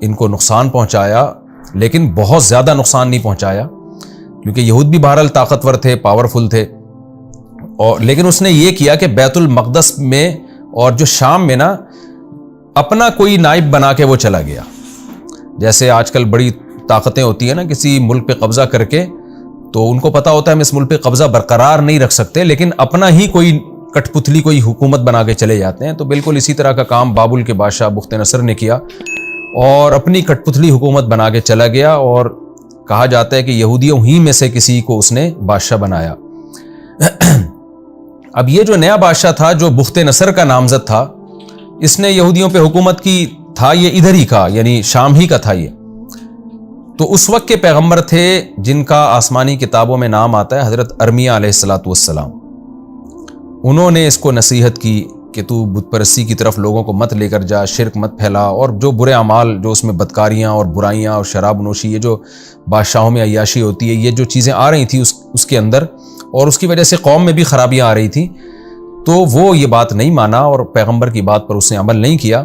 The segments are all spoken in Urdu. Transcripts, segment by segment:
ان کو نقصان پہنچایا، لیکن بہت زیادہ نقصان نہیں پہنچایا، کیونکہ یہود بھی بہرحال طاقتور تھے، پاورفل تھے، اور لیکن اس نے یہ کیا کہ بیت المقدس میں اور جو شام میں نا اپنا کوئی نائب بنا کے وہ چلا گیا. جیسے آج کل بڑی طاقتیں ہوتی ہیں نا کسی ملک پہ قبضہ کر کے، تو ان کو پتا ہوتا ہے ہم اس ملک پہ قبضہ برقرار نہیں رکھ سکتے، لیکن اپنا ہی کوئی کٹ پتلی کوئی حکومت بنا کے چلے جاتے ہیں. تو بالکل اسی طرح کا کام بابل کے بادشاہ بخت نصر نے کیا اور اپنی کٹ پتلی حکومت بنا کے چلا گیا، اور کہا جاتا ہے کہ یہودیوں ہی میں سے کسی کو اس نے بادشاہ بنایا. اب یہ جو نیا بادشاہ تھا جو بخت نصر کا نامزد تھا، اس نے یہودیوں پہ حکومت کی، تھا یہ ادھر ہی کا، یعنی شام ہی کا تھا یہ. تو اس وقت کے پیغمبر تھے جن کا آسمانی کتابوں میں نام آتا ہے حضرت ارمیہ علیہ السلام. انہوں نے اس کو نصیحت کی کہ تو بت پرستی کی طرف لوگوں کو مت لے کر جا، شرک مت پھیلا، اور جو برے اعمال جو اس میں بدکاریاں اور برائیاں اور شراب نوشی، یہ جو بادشاہوں میں عیاشی ہوتی ہے، یہ جو چیزیں آ رہی تھیں اس کے اندر، اور اس کی وجہ سے قوم میں بھی خرابیاں آ رہی تھیں، تو وہ یہ بات نہیں مانا اور پیغمبر کی بات پر اس نے عمل نہیں کیا،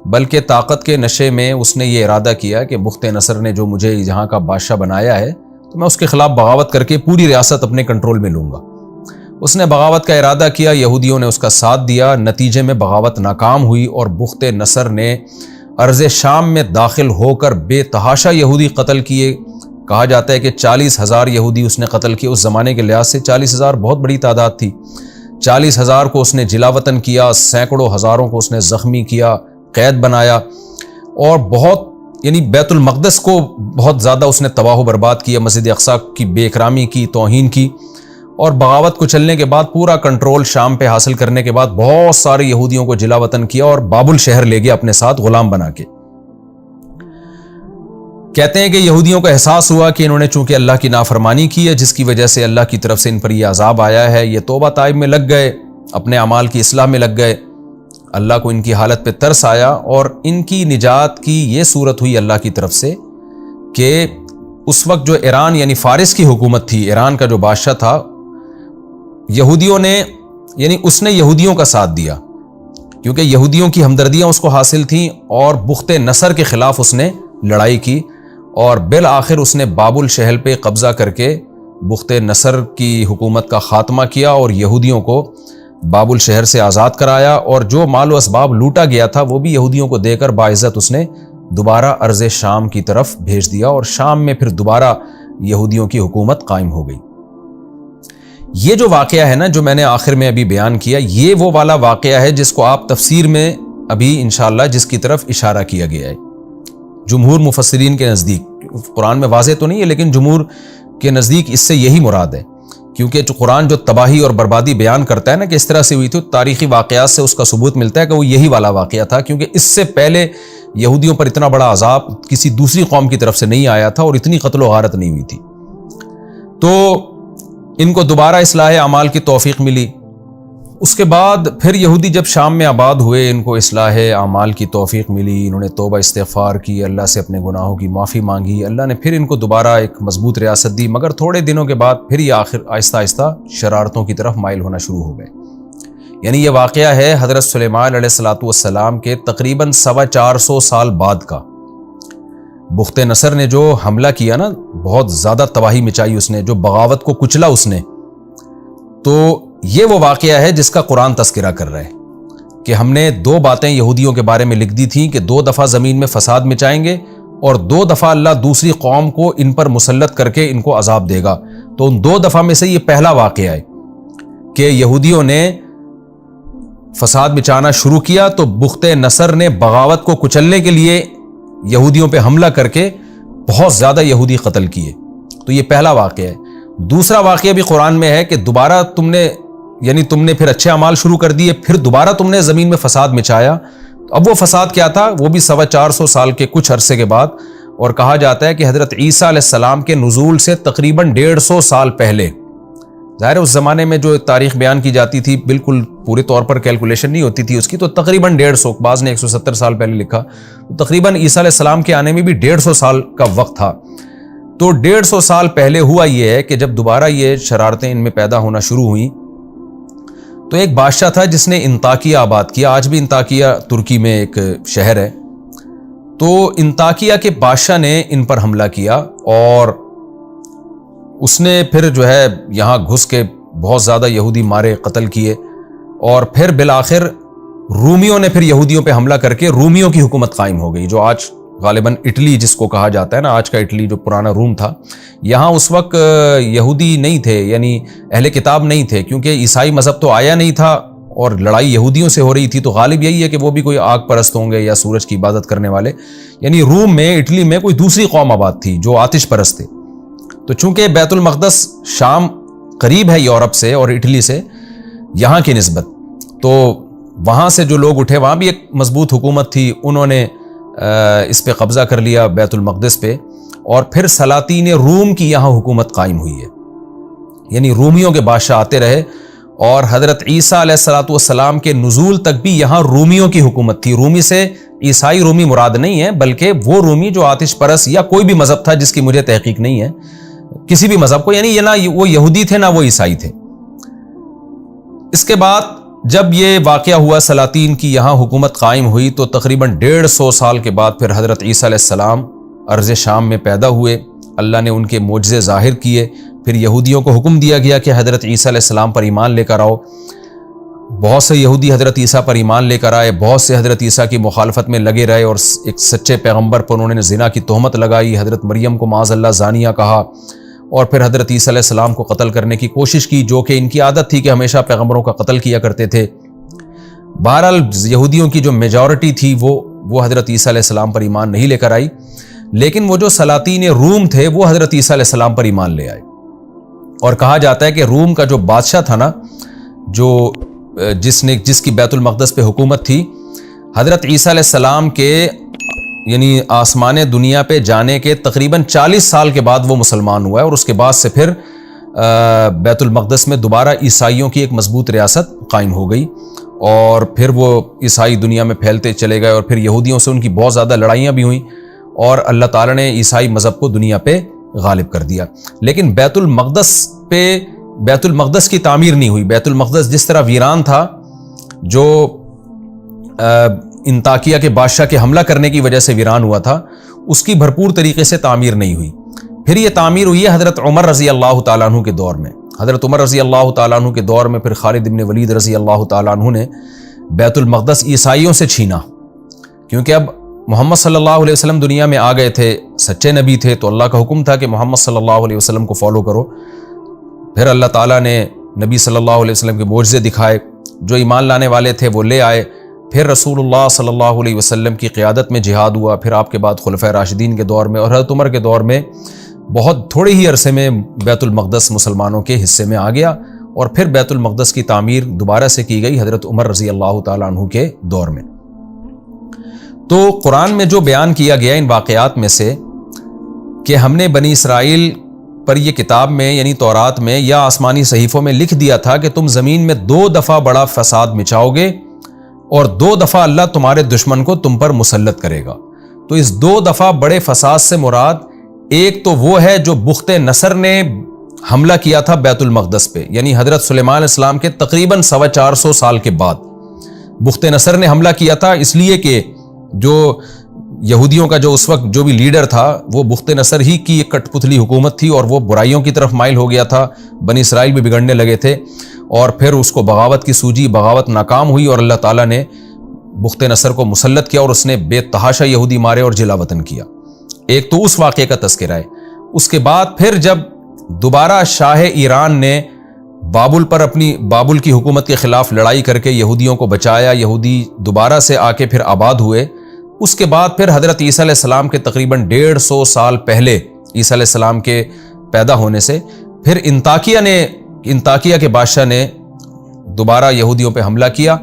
بلکہ طاقت کے نشے میں اس نے یہ ارادہ کیا کہ بخت نصر نے جو مجھے یہاں کا بادشاہ بنایا ہے تو میں اس کے خلاف بغاوت کر کے پوری ریاست اپنے کنٹرول میں لوں گا. اس نے بغاوت کا ارادہ کیا، یہودیوں نے اس کا ساتھ دیا، نتیجے میں بغاوت ناکام ہوئی اور بخت نصر نے ارض شام میں داخل ہو کر بے تحاشا یہودی قتل کیے. کہا جاتا ہے کہ 40,000 یہودی اس نے قتل کیے. اس زمانے کے لحاظ سے 40,000 بہت بڑی تعداد تھی. 40,000 کو اس نے جلا وطن کیا، سینکڑوں ہزاروں کو اس نے زخمی کیا، قید بنایا، اور بہت یعنی بیت المقدس کو بہت زیادہ اس نے تباہ و برباد کیا، مسجد اقصیٰ کی بے اکرامی کی، توہین کی، اور بغاوت کو چلنے کے بعد پورا کنٹرول شام پہ حاصل کرنے کے بعد بہت سارے یہودیوں کو جلا وطن کیا اور بابل شہر لے گیا اپنے ساتھ غلام بنا کے. کہتے ہیں کہ یہودیوں کو احساس ہوا کہ انہوں نے چونکہ اللہ کی نافرمانی کی ہے، جس کی وجہ سے اللہ کی طرف سے ان پر یہ عذاب آیا ہے، یہ توبہ طائب میں لگ گئے، اپنے اعمال کی اصلاح میں لگ گئے. اللہ کو ان کی حالت پہ ترس آیا اور ان کی نجات کی یہ صورت ہوئی اللہ کی طرف سے کہ اس وقت جو ایران یعنی فارس کی حکومت تھی، ایران کا جو بادشاہ تھا، یہودیوں نے یعنی اس نے یہودیوں کا ساتھ دیا، کیونکہ یہودیوں کی ہمدردیاں اس کو حاصل تھیں، اور بخت نصر کے خلاف اس نے لڑائی کی، اور بالآخر اس نے بابل شہر پہ قبضہ کر کے بخت نصر کی حکومت کا خاتمہ کیا اور یہودیوں کو بابل شہر سے آزاد کرایا، اور جو مال و اسباب لوٹا گیا تھا وہ بھی یہودیوں کو دے کر باعزت اس نے دوبارہ ارض شام کی طرف بھیج دیا، اور شام میں پھر دوبارہ یہودیوں کی حکومت قائم ہو گئی. یہ جو واقعہ ہے نا جو میں نے آخر میں ابھی بیان کیا، یہ وہ والا واقعہ ہے جس کو آپ تفسیر میں ابھی انشاءاللہ جس کی طرف اشارہ کیا گیا ہے. جمہور مفسرین کے نزدیک، قرآن میں واضح تو نہیں ہے لیکن جمہور کے نزدیک اس سے یہی مراد ہے، کیونکہ جو قرآن جو تباہی اور بربادی بیان کرتا ہے نا کہ اس طرح سے ہوئی تھی، تاریخی واقعات سے اس کا ثبوت ملتا ہے کہ وہ یہی والا واقعہ تھا، کیونکہ اس سے پہلے یہودیوں پر اتنا بڑا عذاب کسی دوسری قوم کی طرف سے نہیں آیا تھا اور اتنی قتل و غارت نہیں ہوئی تھی. تو ان کو دوبارہ اصلاح اعمال کی توفیق ملی. اس کے بعد پھر یہودی جب شام میں آباد ہوئے، ان کو اصلاح اعمال کی توفیق ملی، انہوں نے توبہ استغفار کی، اللہ سے اپنے گناہوں کی معافی مانگی، اللہ نے پھر ان کو دوبارہ ایک مضبوط ریاست دی. مگر تھوڑے دنوں کے بعد پھر یہ آہستہ آہستہ شرارتوں کی طرف مائل ہونا شروع ہو گئے. یعنی یہ واقعہ ہے حضرت سلیمان علیہ السلام کے تقریباً 425 سال بعد کا. بخت نصر نے جو حملہ کیا نا، بہت زیادہ تباہی مچائی اس نے، جو بغاوت کو کچلا اس نے، تو یہ وہ واقعہ ہے جس کا قرآن تذکرہ کر رہا ہے کہ ہم نے 2 باتیں یہودیوں کے بارے میں لکھ دی تھیں کہ 2 دفعہ زمین میں فساد مچائیں گے، اور 2 دفعہ اللہ دوسری قوم کو ان پر مسلط کر کے ان کو عذاب دے گا. تو ان 2 دفعہ میں سے یہ پہلا واقعہ ہے کہ یہودیوں نے فساد مچانا شروع کیا، تو بخت نصر نے بغاوت کو کچلنے کے لیے یہودیوں پہ حملہ کر کے بہت زیادہ یہودی قتل کیے. تو یہ پہلا واقعہ ہے. دوسرا واقعہ بھی قرآن میں ہے کہ دوبارہ تم نے پھر اچھے اعمال شروع کر دیے، پھر دوبارہ تم نے زمین میں فساد مچایا. اب وہ فساد کیا تھا؟ وہ بھی 425 سال کے کچھ عرصے کے بعد، اور کہا جاتا ہے کہ حضرت عیسیٰ علیہ السلام کے نزول سے تقریباً 150 سال پہلے. ظاہر ہے اس زمانے میں جو تاریخ بیان کی جاتی تھی بالکل پورے طور پر کیلکولیشن نہیں ہوتی تھی اس کی، تو تقریباً 150، بعض نے 170 سال پہلے لکھا، تو تقریباً عیسیٰ علیہ السلام کے آنے میں بھی 150 سال کا وقت تھا. تو 150 سال پہلے ہوا یہ ہے کہ جب دوبارہ یہ شرارتیں ان میں پیدا ہونا شروع ہوئیں، تو ایک بادشاہ تھا جس نے انطاکیہ آباد کیا. آج بھی انطاکیہ ترکی میں ایک شہر ہے. تو انطاکیہ کے بادشاہ نے ان پر حملہ کیا اور اس نے پھر جو ہے یہاں گھس کے بہت زیادہ یہودی مارے، قتل کیے، اور پھر بالآخر رومیوں نے پھر یہودیوں پہ حملہ کر کے رومیوں کی حکومت قائم ہو گئی، جو آج غالباً اٹلی جس کو کہا جاتا ہے نا، آج کا اٹلی جو پرانا روم تھا۔ یہاں اس وقت یہودی نہیں تھے، یعنی اہل کتاب نہیں تھے، کیونکہ عیسائی مذہب تو آیا نہیں تھا اور لڑائی یہودیوں سے ہو رہی تھی، تو غالب یہی ہے کہ وہ بھی کوئی آگ پرست ہوں گے یا سورج کی عبادت کرنے والے، یعنی روم میں، اٹلی میں کوئی دوسری قوم آباد تھی جو آتش پرست تھے۔ تو چونکہ بیت المقدس شام قریب ہے یورپ سے اور اٹلی سے یہاں کی نسبت، تو وہاں سے جو لوگ اٹھے، وہاں بھی ایک مضبوط حکومت تھی، انہوں نے اس پہ قبضہ کر لیا بیت المقدس پہ، اور پھر سلاطین روم کی یہاں حکومت قائم ہوئی ہے، یعنی رومیوں کے بادشاہ آتے رہے، اور حضرت عیسیٰ علیہ السلام کے نزول تک بھی یہاں رومیوں کی حکومت تھی۔ رومی سے عیسائی رومی مراد نہیں ہے، بلکہ وہ رومی جو آتش پرست یا کوئی بھی مذہب تھا جس کی مجھے تحقیق نہیں ہے، کسی بھی مذہب کو، یعنی یہ نہ وہ یہودی تھے نہ وہ عیسائی تھے۔ اس کے بعد جب یہ واقعہ ہوا، سلاطین کی یہاں حکومت قائم ہوئی، تو تقریباً 150 سال کے بعد پھر حضرت عیسیٰ علیہ السلام ارض شام میں پیدا ہوئے، اللہ نے ان کے معجزے ظاہر کیے، پھر یہودیوں کو حکم دیا گیا کہ حضرت عیسیٰ علیہ السلام پر ایمان لے کر آؤ۔ بہت سے یہودی حضرت عیسیٰ پر ایمان لے کر آئے، بہت سے حضرت عیسیٰ کی مخالفت میں لگے رہے، اور ایک سچے پیغمبر پر انہوں نے زنا کی تہمت لگائی، حضرت مریم کو معاذ اللہ زانیہ کہا، اور پھر حضرت عیسیٰ علیہ السلام کو قتل کرنے کی کوشش کی، جو کہ ان کی عادت تھی کہ ہمیشہ پیغمبروں کا قتل کیا کرتے تھے۔ بہرحال یہودیوں کی جو میجورٹی تھی وہ حضرت عیسیٰ علیہ السلام پر ایمان نہیں لے کر آئی، لیکن وہ جو سلاطین روم تھے وہ حضرت عیسیٰ علیہ السلام پر ایمان لے آئے، اور کہا جاتا ہے کہ روم کا جو بادشاہ تھا نا، جو جس کی بیت المقدس پہ حکومت تھی، حضرت عیسیٰ علیہ السلام کے یعنی آسمان دنیا پہ جانے کے تقریباً 40 سال کے بعد وہ مسلمان ہوا ہے، اور اس کے بعد سے پھر بیت المقدس میں دوبارہ عیسائیوں کی ایک مضبوط ریاست قائم ہو گئی، اور پھر وہ عیسائی دنیا میں پھیلتے چلے گئے، اور پھر یہودیوں سے ان کی بہت زیادہ لڑائیاں بھی ہوئیں، اور اللہ تعالیٰ نے عیسائی مذہب کو دنیا پہ غالب کر دیا۔ لیکن بیت المقدس کی تعمیر نہیں ہوئی۔ بیت المقدس جس طرح ویران تھا، جو انطاکیہ کے بادشاہ کے حملہ کرنے کی وجہ سے ویران ہوا تھا، اس کی بھرپور طریقے سے تعمیر نہیں ہوئی۔ پھر یہ تعمیر ہوئی ہے حضرت عمر رضی اللہ تعالیٰ عنہ کے دور میں۔ حضرت عمر رضی اللہ تعالیٰ عنہ کے دور میں پھر خالد بن ولید رضی اللہ تعالیٰ عنہ نے بیت المقدس عیسائیوں سے چھینا، کیونکہ اب محمد صلی اللہ علیہ وسلم دنیا میں آ گئے تھے، سچے نبی تھے، تو اللہ کا حکم تھا کہ محمد صلی اللہ علیہ وسلم کو فالو کرو۔ پھر اللہ تعالیٰ نے نبی صلی اللہ علیہ وسلم کے معجزے دکھائے، جو ایمان لانے والے تھے وہ لے آئے۔ پھر رسول اللہ صلی اللہ علیہ وسلم کی قیادت میں جہاد ہوا، پھر آپ کے بعد خلفائے راشدین کے دور میں اور حضرت عمر کے دور میں بہت تھوڑے ہی عرصے میں بیت المقدس مسلمانوں کے حصے میں آ گیا، اور پھر بیت المقدس کی تعمیر دوبارہ سے کی گئی حضرت عمر رضی اللہ تعالیٰ عنہ کے دور میں۔ تو قرآن میں جو بیان کیا گیا ان واقعات میں سے کہ ہم نے بنی اسرائیل پر یہ کتاب میں یعنی تورات میں یا آسمانی صحیفوں میں لکھ دیا تھا کہ تم زمین میں 2 دفعہ بڑا فساد مچاؤ گے، اور 2 دفعہ اللہ تمہارے دشمن کو تم پر مسلط کرے گا۔ تو اس 2 دفعہ بڑے فساد سے مراد ایک تو وہ ہے جو بخت نصر نے حملہ کیا تھا بیت المقدس پہ، یعنی حضرت سلیمان علیہ السلام کے تقریباً 450 سال کے بعد بخت نصر نے حملہ کیا تھا، اس لیے کہ جو یہودیوں کا جو اس وقت جو بھی لیڈر تھا وہ بخت نصر ہی کی ایک کٹ پتلی حکومت تھی، اور وہ برائیوں کی طرف مائل ہو گیا تھا، بنی اسرائیل بھی بگڑنے لگے تھے، اور پھر اس کو بغاوت کی سوجی، بغاوت ناکام ہوئی، اور اللہ تعالیٰ نے بخت نصر کو مسلط کیا، اور اس نے بے تحاشا یہودی مارے اور جلا وطن کیا۔ ایک تو اس واقعے کا تذکرہ ہے۔ اس کے بعد پھر جب دوبارہ شاہ ایران نے بابل کی حکومت کے خلاف لڑائی کر کے یہودیوں کو بچایا، یہودی دوبارہ سے آ کے پھر آباد ہوئے، اس کے بعد پھر حضرت عیسیٰ علیہ السلام کے تقریباً 150 سال پہلے عیسیٰ علیہ السلام کے پیدا ہونے سے پھر انطاکیہ کے بادشاہ نے دوبارہ یہودیوں پہ حملہ کیا،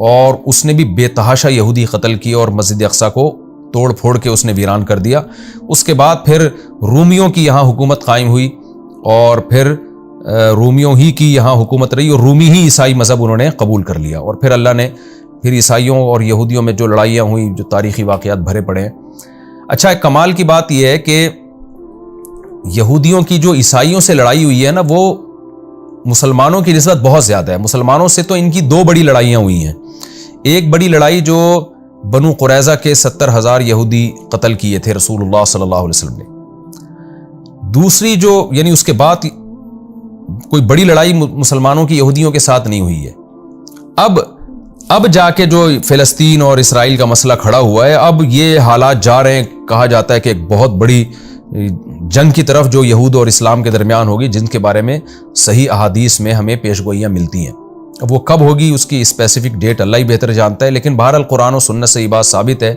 اور اس نے بھی بے تحاشا یہودی قتل کیے، اور مسجد اقصیٰ کو توڑ پھوڑ کے اس نے ویران کر دیا۔ اس کے بعد پھر رومیوں کی یہاں حکومت قائم ہوئی، اور پھر رومیوں ہی کی یہاں حکومت رہی، اور رومی ہی عیسائی مذہب انہوں نے قبول کر لیا، اور پھر اللہ نے پھر عیسائیوں اور یہودیوں میں جو لڑائیاں ہوئیں، جو تاریخی واقعات بھرے پڑے ہیں۔ اچھا، ایک کمال کی بات یہ ہے کہ یہودیوں کی جو عیسائیوں سے لڑائی ہوئی ہے نا، وہ مسلمانوں کی نسبت بہت زیادہ ہے۔ مسلمانوں سے تو ان کی 2 بڑی لڑائیاں ہوئی ہیں۔ ایک بڑی لڑائی جو بنو قریظہ کے 70,000 یہودی قتل کیے تھے رسول اللہ صلی اللہ علیہ وسلم نے. دوسری جو یعنی اس کے بعد کوئی بڑی لڑائی مسلمانوں کی یہودیوں کے ساتھ نہیں ہوئی ہے. اب جا کے جو فلسطین اور اسرائیل کا مسئلہ کھڑا ہوا ہے, اب یہ حالات جا رہے ہیں, کہا جاتا ہے کہ ایک بہت بڑی جنگ کی طرف جو یہود اور اسلام کے درمیان ہوگی, جن کے بارے میں صحیح احادیث میں ہمیں پیشگوئیاں ملتی ہیں. اب وہ کب ہوگی اس کی اسپیسیفک ڈیٹ اللہ ہی بہتر جانتا ہے, لیکن بہرحال قرآن و سنت سے یہ بات ثابت ہے,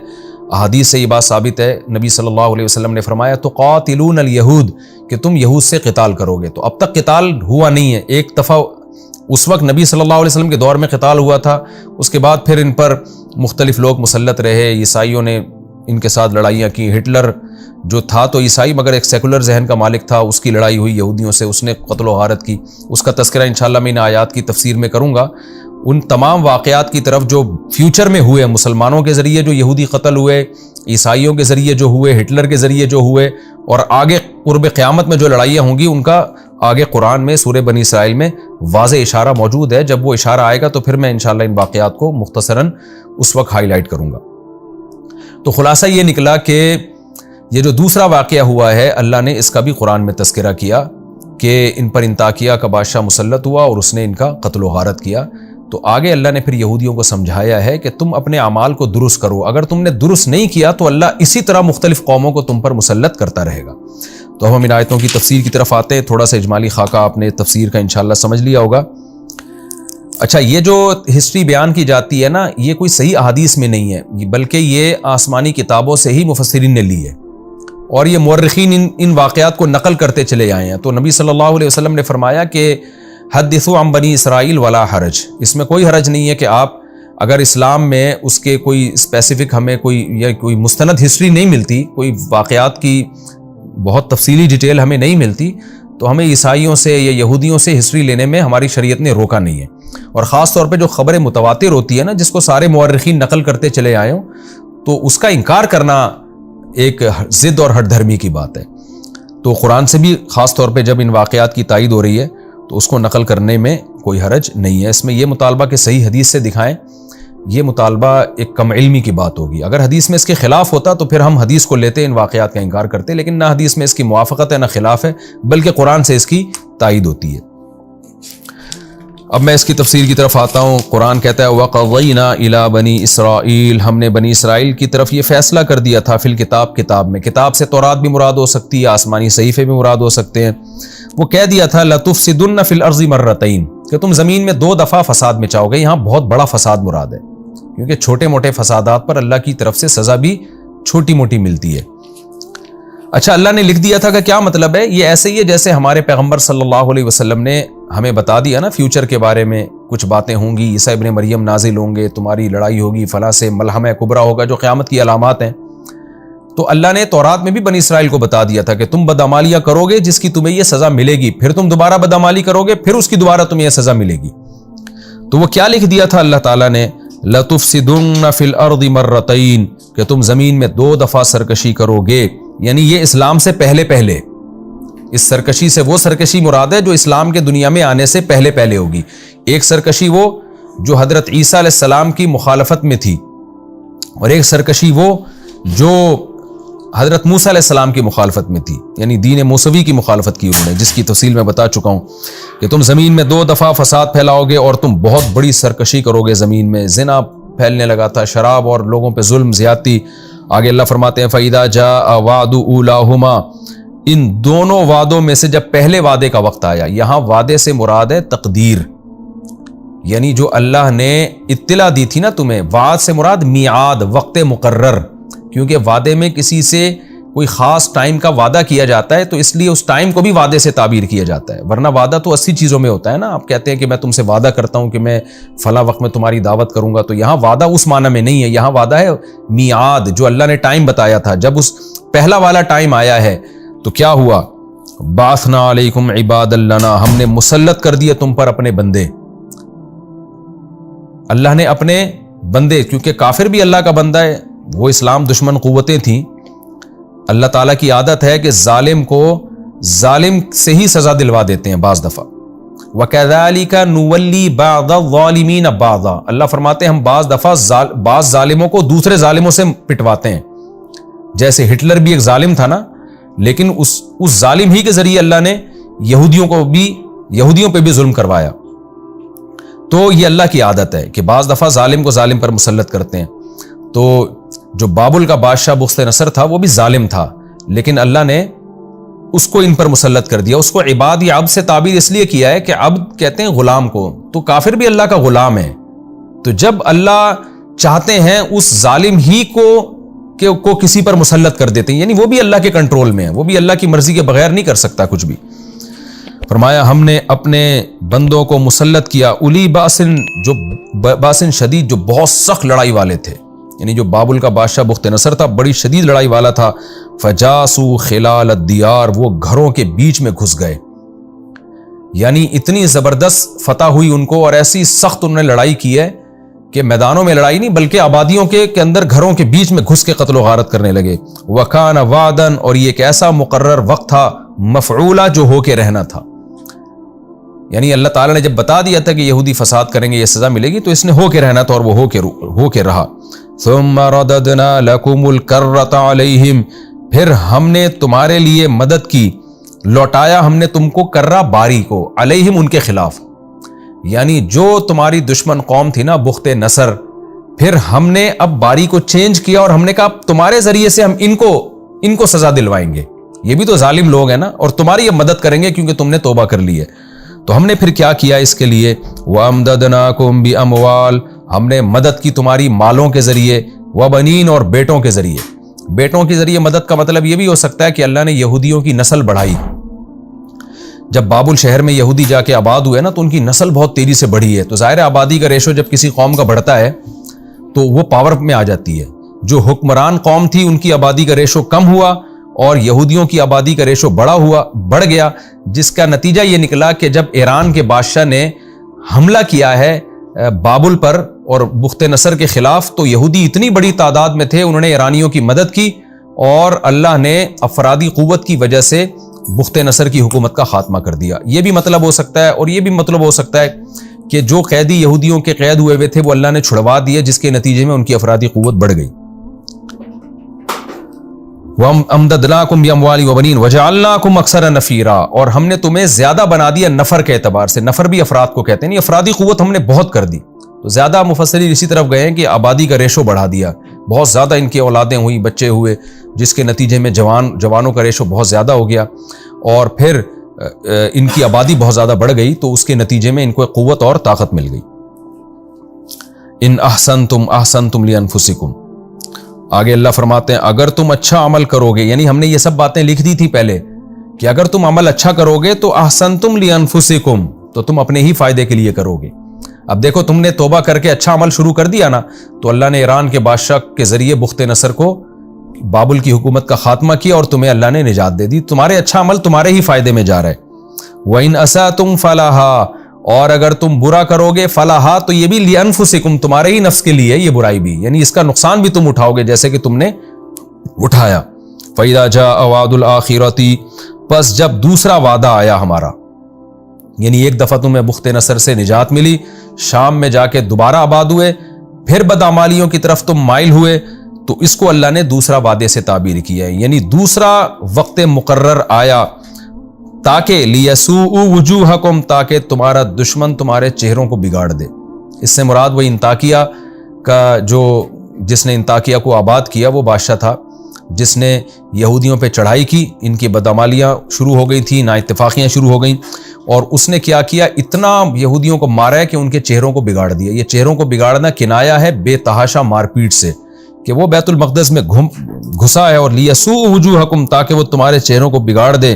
احادیث سے یہ بات ثابت ہے. نبی صلی اللہ علیہ وسلم نے فرمایا تو قاتلون الیہود, کہ تم یہود سے قتال کرو گے. تو اب تک قتال ہوا نہیں ہے. ایک دفعہ اس وقت نبی صلی اللہ علیہ وسلم کے دور میں قتال ہوا تھا, اس کے بعد پھر ان پر مختلف لوگ مسلط رہے, عیسائیوں نے ان کے ساتھ لڑائیاں کی. ہٹلر جو تھا تو عیسائی مگر ایک سیکولر ذہن کا مالک تھا, اس کی لڑائی ہوئی یہودیوں سے, اس نے قتل و غارت کی. اس کا تذکرہ انشاءاللہ میں ان آیات کی تفسیر میں کروں گا. ان تمام واقعات کی طرف جو فیوچر میں ہوئے, مسلمانوں کے ذریعے جو یہودی قتل ہوئے, عیسائیوں کے ذریعے جو ہوئے, ہٹلر کے ذریعے جو ہوئے, اور آگے قرب قیامت میں جو لڑائیاں ہوں گی, ان کا آگے قرآن میں سورہ بنی اسرائیل میں واضح اشارہ موجود ہے. جب وہ اشارہ آئے گا تو پھر میں انشاءاللہ ان واقعات کو مختصراً اس وقت ہائی لائٹ کروں گا. تو خلاصہ یہ نکلا کہ یہ جو دوسرا واقعہ ہوا ہے, اللہ نے اس کا بھی قرآن میں تذکرہ کیا کہ ان پر انطاکیہ کا بادشاہ مسلط ہوا اور اس نے ان کا قتل و غارت کیا. تو آگے اللہ نے پھر یہودیوں کو سمجھایا ہے کہ تم اپنے اعمال کو درست کرو, اگر تم نے درست نہیں کیا تو اللہ اسی طرح مختلف قوموں کو تم پر مسلط کرتا رہے گا. تو ہم ان آیتوں کی تفسیر کی طرف آتے ہیں. تھوڑا سا اجمالی خاکہ آپ نے تفسیر کا انشاءاللہ سمجھ لیا ہوگا. اچھا, یہ جو ہسٹری بیان کی جاتی ہے نا, یہ کوئی صحیح احادیث میں نہیں ہے, بلکہ یہ آسمانی کتابوں سے ہی مفسرین نے لی ہے, اور یہ مورخین ان واقعات کو نقل کرتے چلے آئے ہیں. تو نبی صلی اللہ علیہ وسلم نے فرمایا کہ حدثوا عن بنی اسرائیل ولا حرج, اس میں کوئی حرج نہیں ہے کہ آپ اگر اسلام میں اس کے کوئی اسپیسیفک ہمیں کوئی مستند ہسٹری نہیں ملتی, کوئی واقعات کی بہت تفصیلی ڈیٹیل ہمیں نہیں ملتی, تو ہمیں عیسائیوں سے یا یہودیوں سے ہسٹری لینے میں ہماری شریعت نے روکا نہیں ہے. اور خاص طور پہ جو خبریں متواتر ہوتی ہے نا, جس کو سارے مورخین نقل کرتے چلے آئے ہوں, تو اس کا انکار کرنا ایک ضد اور ہٹ دھرمی کی بات ہے. تو قرآن سے بھی خاص طور پہ جب ان واقعات کی تائید ہو رہی ہے تو اس کو نقل کرنے میں کوئی حرج نہیں ہے. اس میں یہ مطالبہ کہ صحیح حدیث سے دکھائیں, یہ مطالبہ ایک کم علمی کی بات ہوگی. اگر حدیث میں اس کے خلاف ہوتا تو پھر ہم حدیث کو لیتے, ان واقعات کا انکار کرتے, لیکن نہ حدیث میں اس کی موافقت ہے نہ خلاف ہے, بلکہ قرآن سے اس کی تائید ہوتی ہے. اب میں اس کی تفسیر کی طرف آتا ہوں. قرآن کہتا ہے وَقَضَيْنَا إِلَىٰ بَنِي إِسْرَائِيلَ, ہم نے بنی اسرائیل کی طرف یہ فیصلہ کر دیا تھا, فی الکتاب, کتاب میں. کتاب سے تورات بھی مراد ہو سکتی ہے, آسمانی صحیفے بھی مراد ہو سکتے ہیں. وہ کہہ دیا تھا لَتُفْسِدُنَّ فِي الْأَرْضِ مَرَّتَيْنِ, کہ تم زمین میں 2 دفعہ فساد مچاؤ گے. یہاں بہت بڑا فساد مراد ہے, کیونکہ چھوٹے موٹے فسادات پر اللہ کی طرف سے سزا بھی چھوٹی موٹی ملتی ہے. اچھا, اللہ نے لکھ دیا تھا کہ کیا مطلب ہے؟ یہ ایسے ہی ہے جیسے ہمارے پیغمبر صلی اللہ علیہ وسلم نے ہمیں بتا دیا نا فیوچر کے بارے میں, کچھ باتیں ہوں گی, عیسیٰ ابن مریم نازل ہوں گے, تمہاری لڑائی ہوگی, فلاں سے ملحمہ کبریٰ ہوگا, جو قیامت کی علامات ہیں. تو اللہ نے تورات میں بھی بنی اسرائیل کو بتا دیا تھا کہ تم بدعمالیاں کرو گے جس کی تمہیں یہ سزا ملے گی, پھر تم دوبارہ بدعمالی کرو گے, پھر اس کی دوبارہ تمہیں یہ سزا ملے گی. تو وہ کیا لکھ دیا تھا اللہ تعالیٰ نے, لَتُفْسِدُنَّ فِي الْأَرْضِ مَرَّتَيْنِ, کہ تم زمین میں 2 دفعہ سرکشی کرو گے. یعنی یہ اسلام سے پہلے, اس سرکشی سے وہ سرکشی مراد ہے جو اسلام کے دنیا میں آنے سے پہلے ہوگی. ایک سرکشی وہ جو حضرت عیسیٰ علیہ السلام کی مخالفت میں تھی, اور ایک سرکشی وہ جو حضرت موسیٰ علیہ السلام کی مخالفت میں تھی, یعنی دین موسوی کی مخالفت کی انہوں نے, جس کی تفصیل میں بتا چکا ہوں کہ تم زمین میں 2 دفعہ فساد پھیلاؤ گے اور تم بہت بڑی سرکشی کرو گے زمین میں. زنا پھیلنے لگا تھا, شراب اور لوگوں پہ ظلم زیادتی. آگے اللہ فرماتے ہیں فَإِذَا جَاءَ وَعْدُ أُولَاهُمَا, ان دونوں وعدوں میں سے جب پہلے وعدے کا وقت آیا. یہاں وعدے سے مراد ہے تقدیر, یعنی جو اللہ نے اطلاع دی تھی نا تمہیں. وعد سے مراد میعاد, وقت مقرر, کیونکہ وعدے میں کسی سے کوئی خاص ٹائم کا وعدہ کیا جاتا ہے تو اس لیے اس ٹائم کو بھی وعدے سے تعبیر کیا جاتا ہے. ورنہ وعدہ تو 80 چیزوں میں ہوتا ہے نا. آپ کہتے ہیں کہ میں تم سے وعدہ کرتا ہوں کہ میں فلاں وقت میں تمہاری دعوت کروں گا, تو یہاں وعدہ اس معنی میں نہیں ہے. یہاں وعدہ ہے میعاد, جو اللہ نے ٹائم بتایا تھا. جب اس پہلا والا ٹائم آیا ہے تو کیا ہوا؟ بعثنا علیکم عباد لنا, ہم نے مسلط کر دیے تم پر اپنے بندے. اللہ نے اپنے بندے, کیونکہ کافر بھی اللہ کا بندہ ہے, وہ اسلام دشمن قوتیں تھیں. اللہ تعالیٰ کی عادت ہے کہ ظالم کو ظالم سے ہی سزا دلوا دیتے ہیں بعض دفعہ. وَكَذَلِكَ نُوَلِّي بَعْضَ الظَّالِمِينَ بَعْضًا، اللہ فرماتے ہیں ہم بعض دفعہ بعض ظالموں کو دوسرے ظالموں سے پٹواتے ہیں. جیسے ہٹلر بھی ایک ظالم تھا نا، لیکن اس ظالم ہی کے ذریعے اللہ نے یہودیوں پہ بھی ظلم کروایا. تو یہ اللہ کی عادت ہے کہ بعض دفعہ ظالم کو ظالم پر مسلط کرتے ہیں. تو جو بابل کا بادشاہ بخت نصر تھا وہ بھی ظالم تھا، لیکن اللہ نے اس کو ان پر مسلط کر دیا. اس کو عباد یا عبد سے تعبیر اس لیے کیا ہے کہ عبد کہتے ہیں غلام کو، تو کافر بھی اللہ کا غلام ہے. تو جب اللہ چاہتے ہیں اس ظالم ہی کو کسی پر مسلط کر دیتے ہیں، یعنی وہ بھی اللہ کے کنٹرول میں ہے، وہ بھی اللہ کی مرضی کے بغیر نہیں کر سکتا کچھ بھی. فرمایا ہم نے اپنے بندوں کو مسلط کیا اولی باسن شدید، جو بہت سخت لڑائی والے تھے. یعنی جو بابل کا بادشاہ بخت نصر تھا بڑی شدید لڑائی والا تھا. فجاسو خلال الدیار، وہ گھروں کے بیچ میں گھس گئے. یعنی اتنی زبردست فتح ہوئی ان کو، اور ایسی سخت انہوں نے لڑائی کی ہے کہ میدانوں میں لڑائی نہیں بلکہ آبادیوں کے اندر گھروں کے بیچ میں گھس کے قتل و غارت کرنے لگے. وکان وعدن، اور یہ ایک ایسا مقرر وقت تھا، مفعولا، جو ہو کے رہنا تھا. یعنی اللہ تعالیٰ نے جب بتا دیا تھا کہ یہودی فساد کریں گے یہ سزا ملے گی، تو اس نے ہو کے رہنا تھا، اور وہ ہو کے رہا. ثم رددنا لکم الکرۃ علیہم، پھر ہم نے تمہارے لیے مدد کی، لوٹایا ہم نے تم کو کرہ باری کو، علیہم ان کے خلاف. یعنی جو تمہاری دشمن قوم تھی نا بخت نصر، پھر ہم نے اب باری کو چینج کیا اور ہم نے کہا تمہارے ذریعے سے ہم ان کو سزا دلوائیں گے. یہ بھی تو ظالم لوگ ہیں نا، اور تمہاری اب مدد کریں گے کیونکہ تم نے توبہ کر لی ہے. تو ہم نے پھر کیا کیا اس کے لیے، وَأَمْدَدْنَاكُمْ بِأَمْوَالٍ، ہم نے مدد کی تمہاری مالوں کے ذریعے، وَبَنِينَ، اور بیٹوں کے ذریعے. بیٹوں کے ذریعے مدد کا مطلب یہ بھی ہو سکتا ہے کہ اللہ نے یہودیوں کی نسل بڑھائی. جب بابل شہر میں یہودی جا کے آباد ہوئے نا تو ان کی نسل بہت تیزی سے بڑھی ہے. تو ظاہر آبادی کا ریشو جب کسی قوم کا بڑھتا ہے تو وہ پاور میں آ جاتی ہے. جو حکمران قوم تھی ان کی آبادی کا ریشو کم ہوا اور یہودیوں کی آبادی کا ریشو بڑھ گیا، جس کا نتیجہ یہ نکلا کہ جب ایران کے بادشاہ نے حملہ کیا ہے بابل پر اور بخت نصر کے خلاف، تو یہودی اتنی بڑی تعداد میں تھے، انہوں نے ایرانیوں کی مدد کی، اور اللہ نے افرادی قوت کی وجہ سے بخت نصر کی حکومت کا خاتمہ کر دیا. یہ بھی مطلب ہو سکتا ہے، اور یہ بھی مطلب ہو سکتا ہے کہ جو قیدی یہودیوں کے قید ہوئے تھے وہ اللہ نے چھڑوا دیے، جس کے نتیجے میں ان کی افرادی قوت بڑھ گئی. وَأَمْدَدْنَاكُمْ بِأَمْوَالٍ وَبَنِينَ وَجَعَلْنَاكُمْ أَكْثَرَ نَفِيرًا، اور ہم نے تمہیں زیادہ بنا دیا نفر کے اعتبار سے. نفر بھی افراد کو کہتے ہیں، افرادی قوت ہم نے بہت کر دی. تو زیادہ مفسرین اسی طرف گئے ہیں کہ آبادی کا ریشو بڑھا دیا، بہت زیادہ ان کی اولادیں ہوئی، بچے ہوئے، جس کے نتیجے میں جوانوں کا ریشو بہت زیادہ ہو گیا، اور پھر ان کی آبادی بہت زیادہ بڑھ گئی، تو اس کے نتیجے میں ان کو قوت اور طاقت مل گئی. ان احسنتم احسنتم لانفسکم، آگے اللہ فرماتے ہیں اگر تم اچھا عمل کرو گے، یعنی ہم نے یہ سب باتیں لکھ دی تھی پہلے کہ اگر تم عمل اچھا کرو گے تو احسنتم لانفسکم، تو تم اپنے ہی فائدے کے لیے کرو گے. اب دیکھو تم نے توبہ کر کے اچھا عمل شروع کر دیا نا، تو اللہ نے ایران کے بادشاہ کے ذریعے بخت نصر کو، بابل کی حکومت کا خاتمہ کیا، اور تمہیں اللہ نے نجات دے دی. تمہارے اچھا عمل تمہارے ہی فائدے میں جا رہا ہے. وَإِنْ أَسَأْتُمْ فَلَهَا، اور اگر تم برا کرو گے، فَلَهَا، تو یہ بھی لِأَنفُسِكُمْ، تمہارے ہی نفس کے لیے یہ برائی بھی، یعنی اس کا نقصان بھی تم اٹھاؤ گے جیسے کہ تم نے اٹھایا. فَإِذَا جَاءَ وَعْدُ الْآخِرَةِ، پس جب دوسرا وعدہ آیا ہمارا، یعنی ایک دفعہ تمہیں بخت نصر سے نجات ملی، شام میں جا کے دوبارہ آباد ہوئے، پھر بدعمالیوں کی طرف تم مائل ہوئے، تو اس کو اللہ نے دوسرا وعدے سے تعبیر کیا ہے، یعنی دوسرا وقت مقرر آیا تاکہ لیسوء وجوہکم، تاکہ تمہارا دشمن تمہارے چہروں کو بگاڑ دے. اس سے مراد وہ انطاکیہ کا جس نے انطاکیہ کو آباد کیا وہ بادشاہ تھا جس نے یہودیوں پہ چڑھائی کی، ان کی بدعمالیاں شروع ہو گئی تھیں، نااتفاقیاں شروع ہو گئیں، اور اس نے کیا کیا، اتنا یہودیوں کو مارا ہے کہ ان کے چہروں کو بگاڑ دیا. یہ چہروں کو بگاڑنا کنایہ ہے بے تحاشا مار پیٹ سے، کہ وہ بیت المقدس میں گھسا ہے، اور لیسوء وجوہکم، تاکہ وہ تمہارے چہروں کو بگاڑ دے،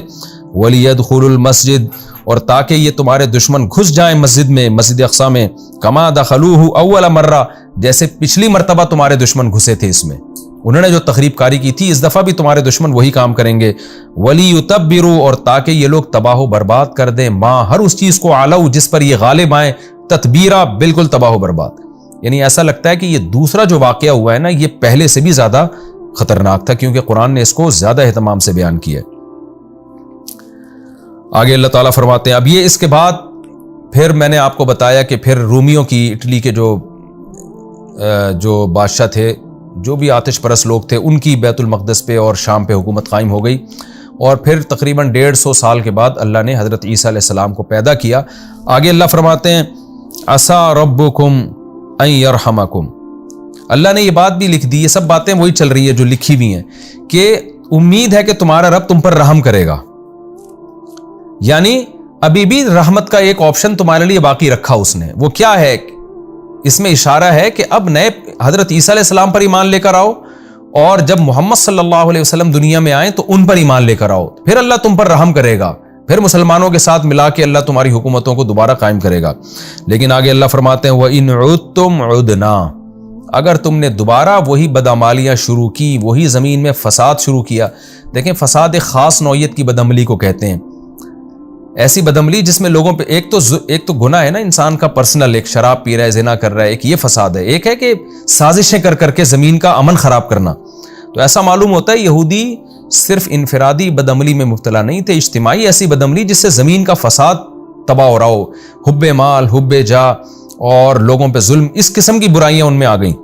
وَلِيَدْخُلُوا الْمَسْجِدَ، اور تاکہ یہ تمہارے دشمن گھس جائیں مسجد میں، مسجد اقصیٰ میں، کما دخلوہ اول مرہ، جیسے پچھلی مرتبہ تمہارے دشمن گھسے تھے اس میں، انہوں نے جو تخریب کاری کی تھی، اس دفعہ بھی تمہارے دشمن وہی کام کریں گے. وَلِيُتَبِّرُوا، اور تاکہ یہ لوگ تباہ و برباد کر دیں، ماں ہر اس چیز کو عَلَوْا، جس پر یہ غالب آئیں، تتبیرہ، بالکل تباہ و برباد. یعنی ایسا لگتا ہے کہ یہ دوسرا جو واقعہ ہوا ہے نا، یہ پہلے سے بھی زیادہ خطرناک تھا، کیونکہ قرآن نے اس کو زیادہ اہتمام سے بیان کیا ہے. آگے اللہ تعالیٰ فرماتے ہیں اب یہ اس کے بعد پھر میں نے آپ کو بتایا کہ پھر رومیوں کی، اٹلی کے جو بادشاہ تھے، جو بھی آتش پرست لوگ تھے، ان کی بیت المقدس پہ اور شام پہ حکومت قائم ہو گئی، اور پھر تقریباً 150 سال کے بعد اللہ نے حضرت عیسیٰ علیہ السلام کو پیدا کیا۔ آگے اللہ فرماتے ہیں عسیٰ ربکم ان یرحمکم، اللہ نے یہ بات بھی لکھ دی، یہ سب باتیں وہی چل رہی ہیں جو لکھی ہوئی ہیں، کہ امید ہے کہ تمہارا رب تم پر رحم کرے گا، یعنی ابھی بھی رحمت کا ایک آپشن تمہارے لیے باقی رکھا اس نے۔ وہ کیا ہے؟ اس میں اشارہ ہے کہ اب نئے حضرت عیسیٰ علیہ السلام پر ایمان لے کر آؤ، اور جب محمد صلی اللہ علیہ وسلم دنیا میں آئیں تو ان پر ایمان لے کر آؤ، پھر اللہ تم پر رحم کرے گا، پھر مسلمانوں کے ساتھ ملا کے اللہ تمہاری حکومتوں کو دوبارہ قائم کرے گا۔ لیکن آگے اللہ فرماتے ہیں وَإِنْ عُدْتُمْ عُدْنَا، اگر تم نے دوبارہ وہی بدعمالیاں شروع کی، وہی زمین میں فساد شروع کیا۔ دیکھیں، فساد ایک خاص نوعیت کی بدعملی کو کہتے ہیں، ایسی بدعملی جس میں لوگوں پہ ایک تو گناہ ہے نا انسان کا پرسنل، ایک شراب پی رہا ہے، زنا کر رہا ہے، ایک یہ فساد ہے، ایک ہے کہ سازشیں کر کے زمین کا امن خراب کرنا۔ تو ایسا معلوم ہوتا ہے یہودی صرف انفرادی بدعملی میں مبتلا نہیں تھے، اجتماعی ایسی بدعملی جس سے زمین کا فساد تباہ ہو رہا ہو، حب مال، حب جا اور لوگوں پہ ظلم، اس قسم کی برائیاں ان میں آ گئیں۔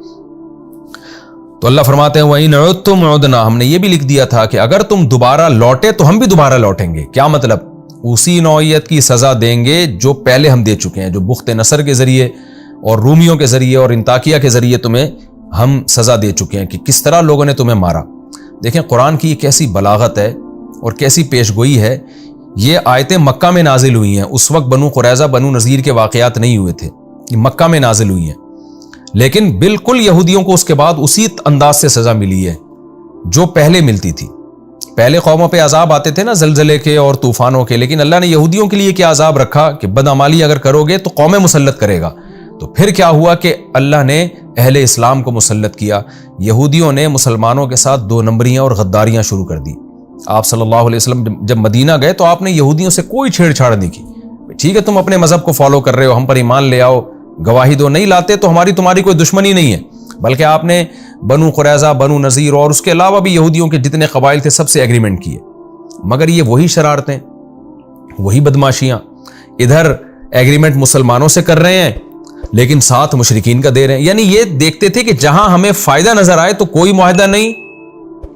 تو اللہ فرماتے ہیں وَإِنْ عُدْتُمْ عُدْنَا، ہم نے یہ بھی لکھ دیا تھا کہ اگر تم دوبارہ لوٹے تو ہم بھی دوبارہ لوٹیں گے۔ کیا مطلب؟ اسی نوعیت کی سزا دیں گے جو پہلے ہم دے چکے ہیں، جو بخت نصر کے ذریعے اور رومیوں کے ذریعے اور انطاکیہ کے ذریعے تمہیں ہم سزا دے چکے ہیں، کہ کس طرح لوگوں نے تمہیں مارا۔ دیکھیں قرآن کی یہ کیسی بلاغت ہے اور کیسی پیش گوئی ہے۔ یہ آیتیں مکہ میں نازل ہوئی ہیں، اس وقت بنو قریظہ بنو نذیر کے واقعات نہیں ہوئے تھے، یہ مکہ میں نازل ہوئی ہیں، لیکن بالکل یہودیوں کو اس کے بعد اسی انداز سے سزا ملی ہے جو پہلے ملتی تھی۔ پہلے قوموں پہ عذاب آتے تھے نا زلزلے کے اور طوفانوں کے، لیکن اللہ نے یہودیوں کے لیے کیا عذاب رکھا کہ بدعمالی اگر کرو گے تو قومیں مسلط کرے گا۔ تو پھر کیا ہوا کہ اللہ نے اہل اسلام کو مسلط کیا، یہودیوں نے مسلمانوں کے ساتھ دو نمبریاں اور غداریاں شروع کر دی۔ آپ صلی اللہ علیہ وسلم جب مدینہ گئے تو آپ نے یہودیوں سے کوئی چھیڑ چھاڑ نہیں کی، ٹھیک ہے تم اپنے مذہب کو فالو کر رہے ہو، ہم پر ایمان لے آؤ، گواہی دو، نہیں لاتے تو تمہاری کوئی دشمنی نہیں ہے، بلکہ آپ نے بنو قریظہ، بنو نذیر اور اس کے علاوہ بھی یہودیوں کے جتنے قبائل تھے سب سے ایگریمنٹ کیے۔ مگر یہ وہی شرارتیں، وہی بدماشیاں، ادھر ایگریمنٹ مسلمانوں سے کر رہے ہیں لیکن ساتھ مشرکین کا دے رہے ہیں۔ یعنی یہ دیکھتے تھے کہ جہاں ہمیں فائدہ نظر آئے تو کوئی معاہدہ نہیں